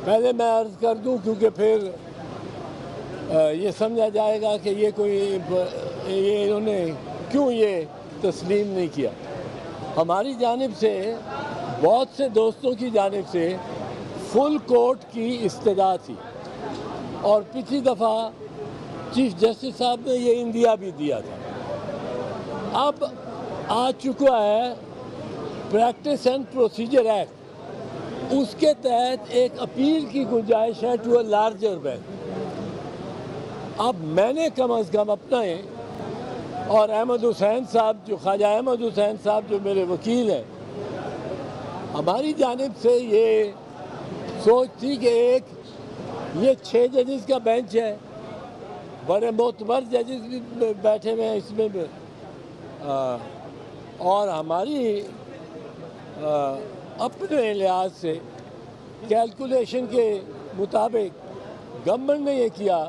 پہلے میں عرض کر دوں کیونکہ پھر یہ سمجھا جائے گا کہ یہ انہوں نے کیوں یہ تسلیم نہیں کیا. ہماری جانب سے بہت سے دوستوں کی جانب سے فل کورٹ کی استدعا تھی اور پچھلی دفعہ چیف جسٹس صاحب نے یہ اندیا بھی دیا تھا. اب آ چکا ہے پریکٹس اینڈ پروسیجر ایکٹ, اس کے تحت ایک اپیل کی گنجائش ہے ٹو اے لارجر بینچ. اب میں نے کم از کم اپنا اور احمد حسین صاحب جو خواجہ احمد حسین صاحب جو میرے وکیل ہیں, ہماری جانب سے یہ سوچ تھی کہ یہ 6 ججز کا بینچ ہے, بڑے معتبر ججز بھی بیٹھے ہوئے ہیں اس میں بھی, اور ہماری اپنے لحاظ سے کیلکولیشن کے مطابق گورنمنٹ نے یہ کیا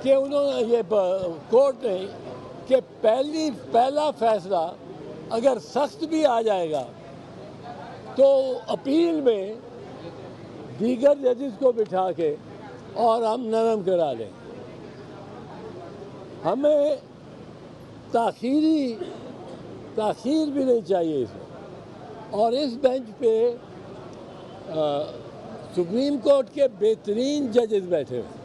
کہ انہوں نے یہ کورٹ نے کہ پہلا فیصلہ اگر سخت بھی آ جائے گا تو اپیل میں دیگر ججز کو بٹھا کے اور ہم نرم کرا لیں. ہمیں تاخیر بھی نہیں چاہیے اس میں. اور اس بینچ پہ سپریم کورٹ کے بہترین ججز بیٹھے ہوئے.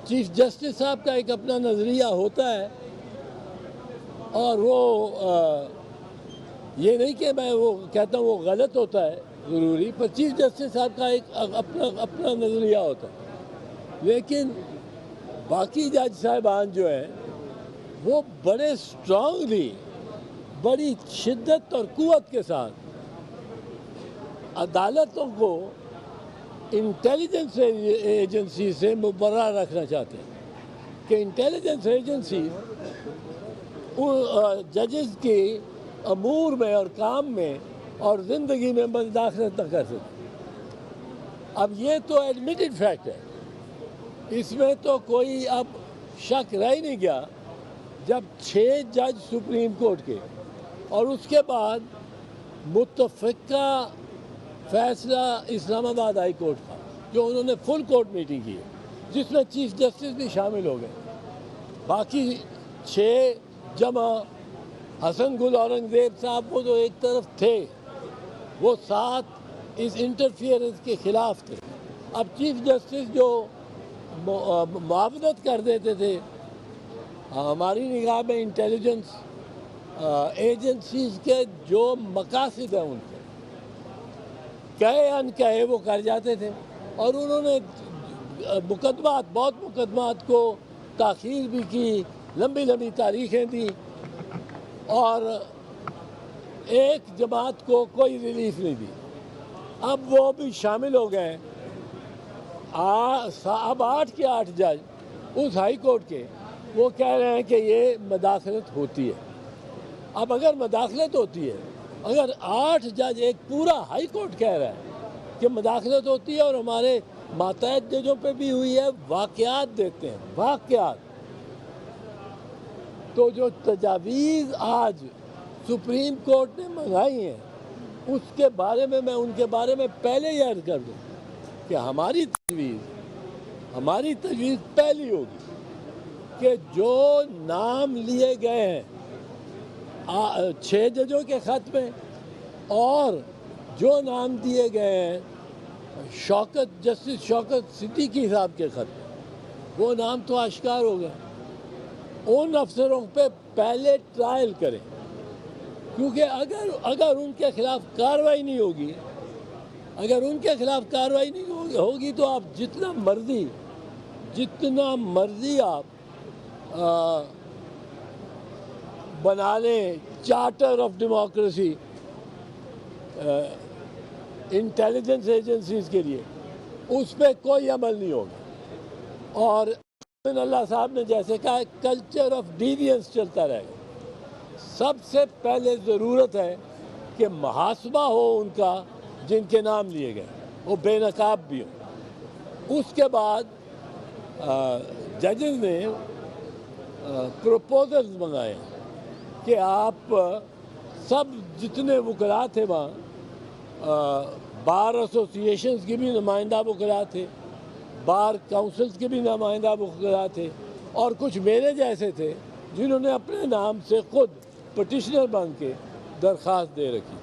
چیف جسٹس صاحب کا ایک اپنا نظریہ ہوتا ہے اور وہ یہ نہیں کہ میں وہ کہتا ہوں وہ غلط ہوتا ہے ضروری, پر چیف جسٹس صاحب کا ایک اپنا نظریہ ہوتا ہے. لیکن باقی جج صاحبان جو ہیں وہ بڑے اسٹرانگلی, بڑی شدت اور قوت کے ساتھ عدالتوں کو انٹیلیجنس ایجنسی سے مبرہ رکھنا چاہتے ہیں کہ انٹیلیجنس ایجنسی ججز کی امور میں اور کام میں اور زندگی میں مداخلت نہ کر سکتے. اب یہ تو ایڈمیٹڈ فیکٹ ہے, اس میں تو کوئی اب شک رہ ہی نہیں گیا. جب 6 جج سپریم کورٹ کے اور اس کے بعد متفقہ فیصلہ اسلام آباد ہائی کورٹ کا جو انہوں نے فل کورٹ میٹنگ کی جس میں چیف جسٹس بھی شامل ہو گئے, باقی 6 جمع حسن گل اورنگزیب صاحب وہ جو ایک طرف تھے وہ 7 اس انٹرفیئرنس کے خلاف تھے. اب چیف جسٹس جو معاونت کر دیتے تھے, ہماری نگاہ میں انٹیلیجنس ایجنسیز کے جو مقاصد ہیں ان کے کہے ان کہے وہ کر جاتے تھے, اور انہوں نے بہت مقدمات کو تاخیر بھی کی, لمبی تاریخیں دی, اور ایک جماعت کو کوئی ریلیف نہیں دی. اب وہ بھی شامل ہو گئے. اب 8 کے 8 جج اس ہائی کورٹ کے وہ کہہ رہے ہیں کہ یہ مداخلت ہوتی ہے. اب اگر مداخلت ہوتی ہے, اگر 8 جج ایک پورا ہائی کورٹ کہہ رہا ہے کہ مداخلت ہوتی ہے اور ہمارے ماتحت ججوں پہ بھی ہوئی ہے, واقعات دیتے ہیں واقعات, تو جو تجاویز آج سپریم کورٹ نے منگائی ہیں اس کے بارے میں ان کے بارے میں پہلے ہی عرض کر دوں کہ ہماری تجویز پہلی ہوگی کہ جو نام لیے گئے ہیں 6 ججوں کے خط میں اور جو نام دیے گئے ہیں جسٹس شوکت صدیقی صاحب کے خط میں, وہ نام تو آشکار ہو گئے. ان افسروں پہ پہلے ٹرائل کریں, کیونکہ اگر ان کے خلاف کارروائی نہیں ہوگی, ہوگی تو آپ جتنا مرضی آپ بنا لیں charter of democracy intelligence agencies کے لیے, اس پہ کوئی عمل نہیں ہوگا. اور اللہ صاحب نے جیسے کہا کلچر آف ڈیوینس چلتا رہے گا. سب سے پہلے ضرورت ہے کہ محاسبہ ہو ان کا جن کے نام لیے گئے, وہ بے نقاب بھی ہوں. اس کے بعد ججز نے پروپوزلز منگائے کہ آپ سب جتنے وکلاء تھے وہاں بار ایسوسیشنز کے بھی نمائندہ وکلاء تھے، بار کونسلز کے بھی نمائندہ وکلاء تھے، اور کچھ میرے جیسے تھے جنہوں نے اپنے نام سے خود پٹیشنر بن کے درخواست دے رکھی۔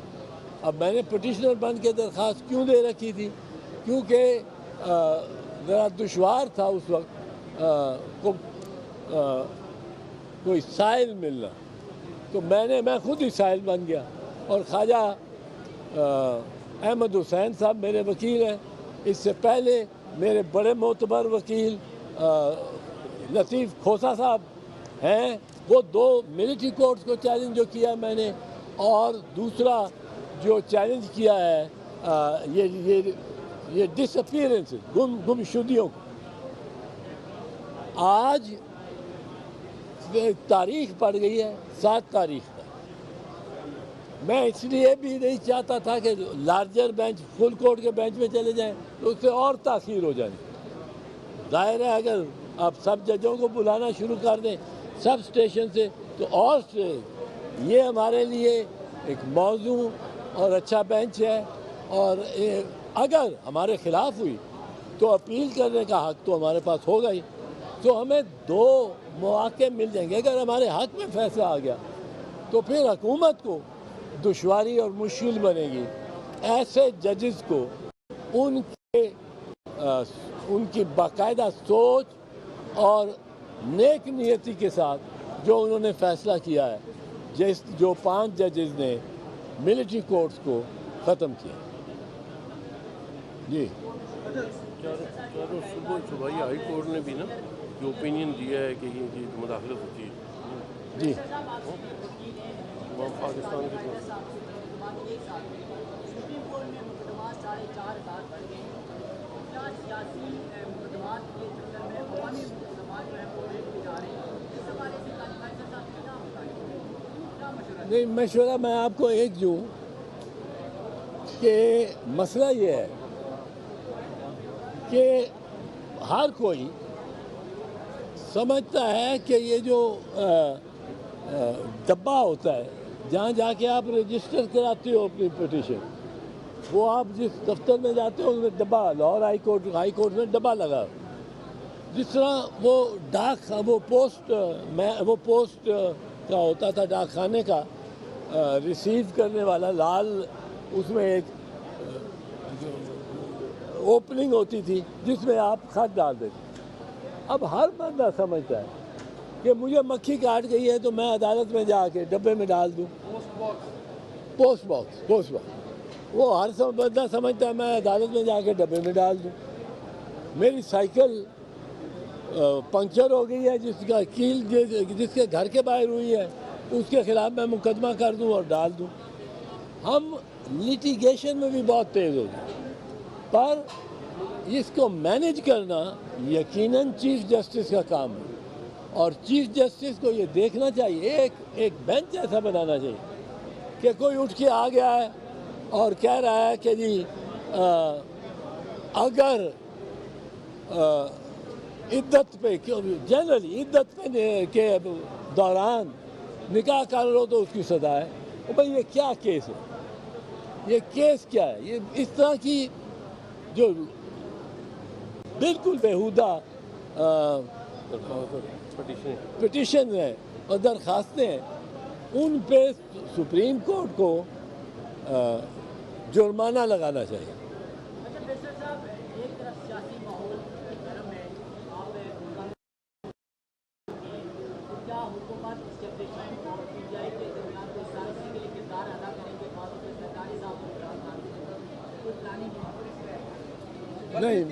اب میں نے پٹیشنر بن کے درخواست کیوں دے رکھی تھی؟ کیونکہ ذرا دشوار تھا اس وقت کوئی سائل ملنا، تو میں خود ہی سائل بن گیا، اور خواجہ احمد حسین صاحب میرے وکیل ہیں۔ اس سے پہلے میرے بڑے معتبر وکیل لطیف کھوسا صاحب ہیں، وہ 2 ملٹری کورٹس کو چیلنج جو کیا میں نے، اور دوسرا جو چیلنج کیا ہے یہ ڈس اپیئرنس، گم شدیوں کو۔ آج تاریخ پڑ گئی ہے 7 تاریخ تک۔ میں اس لیے بھی نہیں چاہتا تھا کہ لارجر بینچ فل کورٹ کے بینچ میں چلے جائیں تو اس سے اور تاخیر ہو جائے۔ ظاہر ہے اگر آپ سب ججوں کو بلانا شروع کر دیں سب اسٹیشن سے تو اور یہ ہمارے لیے ایک موزوں اور اچھا بینچ ہے، اور اگر ہمارے خلاف ہوئی تو اپیل کرنے کا حق تو ہمارے پاس ہوگا ہی، تو ہمیں 2 مواقع مل جائیں گے۔ اگر ہمارے حق میں فیصلہ آ گیا تو پھر حکومت کو دشواری اور مشکل بنے گی ایسے ججز کو ان کی باقاعدہ سوچ اور نیک نیتی کے ساتھ جو انہوں نے فیصلہ کیا ہے، جو 5 ججز نے ملٹری کورٹس کو ختم کیا۔ جی صوبائی ہائی کورٹ نے بھی نا جو اوپینین دیا ہے کہ یہ مداخلت ہوتی ہے جی وہ پاکستان کے نہیں، مشورہ میں آپ کو ایک دوں کہ مسئلہ یہ ہے کہ ہر کوئی سمجھتا ہے کہ یہ جو ڈبہ ہوتا ہے جہاں جا کے آپ رجسٹر کراتے ہو اپنی پٹیشن، وہ آپ جس دفتر میں جاتے ہو اس میں ڈبہ، لاہور ہائی کورٹ میں ڈبہ لگا، جس طرح وہ پوسٹ کا ہوتا تھا ڈاک خانے کا ریسیو کرنے والا لال، اس میں ایک اوپننگ ہوتی تھی جس میں آپ خط ڈال دیتے۔ اب ہر بندہ سمجھتا ہے کہ مجھے مکھی کاٹ گئی ہے تو میں عدالت میں جا کے ڈبے میں ڈال دوں، پوسٹ باکس وہ ہر بندہ سمجھتا ہے میں عدالت میں جا کے ڈبے میں ڈال دوں۔ میری سائیکل پنکچر ہو گئی ہے جس کا کیل جس کے گھر کے باہر ہوئی ہے اس کے خلاف میں مقدمہ کر دوں اور ڈال دوں۔ ہم لیٹیگیشن میں بھی بہت تیز ہو گئے، پر اس کو مینیج کرنا یقیناً چیف جسٹس کا کام ہے، اور چیف جسٹس کو یہ دیکھنا چاہیے، ایک بینچ ایسا بنانا چاہیے کہ کوئی اٹھ کے آ گیا ہے اور کہہ رہا ہے کہ جی اگر عدت پہ جنرلی عدت پہ کے دوران نکاح کر لو تو اس کی سزا ہے۔ بھائی یہ کیا کیس ہے، یہ کیس کیا ہے؟ یہ اس طرح کی جو بالکل بیہودہ پٹیشن ہیں اور درخواستیں ہیں، ان پہ سپریم کورٹ کو جرمانہ لگانا چاہیے۔ نہیں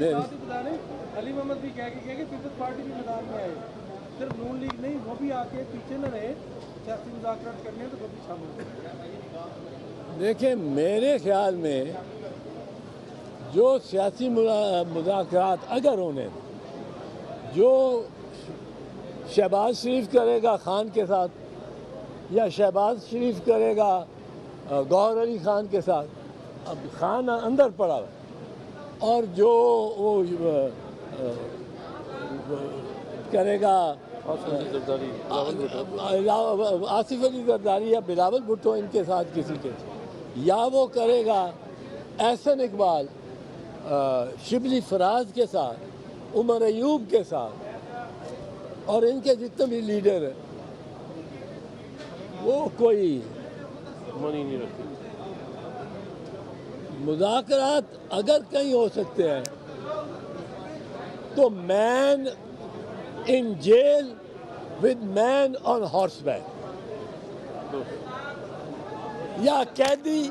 علی محمد بھی کہہ کہ پیپلز پارٹی بھی میدان میں آئے، صرف نون لیگ نہیں، وہ بھی آ کے پیچھے نہ رہے، سیاسی مذاکرات کرنے تو وہ بھی شامل ہو۔ دیکھیں میرے خیال میں جو سیاسی مذاکرات اگر ہونے جو شہباز شریف کرے گا خان کے ساتھ یا شہباز شریف کرے گا گوہر علی خان کے ساتھ، اب خان اندر پڑا ہے، اور جو وہ کرے گا آصف علی زرداری یا بلاول بھٹو ان کے ساتھ کسی کے، یا وہ کرے گا احسن اقبال شبلی فراز کے ساتھ، عمر ایوب کے ساتھ اور ان کے جتنے بھی لیڈر ہیں وہ کوئی منی نہیں رکھتے. مذاکرات اگر کہیں ہو سکتے ہیں تو man in jail with man on horseback, یا قیدی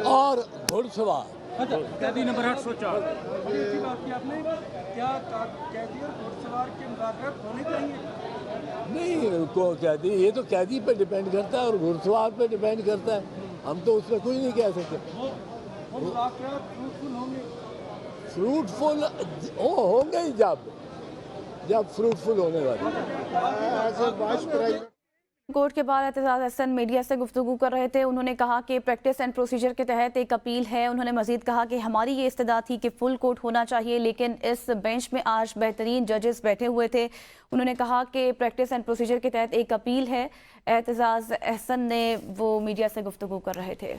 اور گھڑ سوار. اچھا قیدی نمبر 804 بڑی اچھی بات کی آپ نے. کیا قیدی اور گھڑ سوار کے مذاکرات ہونے چاہیے؟ نہیں کو قیدی، یہ تو قیدی پہ ڈیپینڈ کرتا ہے اور گھڑ سوار پہ ڈیپینڈ کرتا ہے. ہم تو اس پہ کچھ نہیں کہہ سکتے. وہ مذاکرات فروٹفل ہوں گے؟ فروٹفل ہوں گے ہی جب فروٹفل ہونے والے. کورٹ کے بعد اعتزاز احسن میڈیا سے گفتگو کر رہے تھے. انہوں نے کہا کہ پریکٹس اینڈ پروسیجر کے تحت ایک اپیل ہے. انہوں نے مزید کہا کہ ہماری یہ استدعا تھی کہ فل کورٹ ہونا چاہیے، لیکن اس بینچ میں آج بہترین ججز بیٹھے ہوئے تھے. انہوں نے کہا کہ پریکٹس اینڈ پروسیجر کے تحت ایک اپیل ہے. اعتزاز احسن نے وہ میڈیا سے گفتگو کر رہے تھے.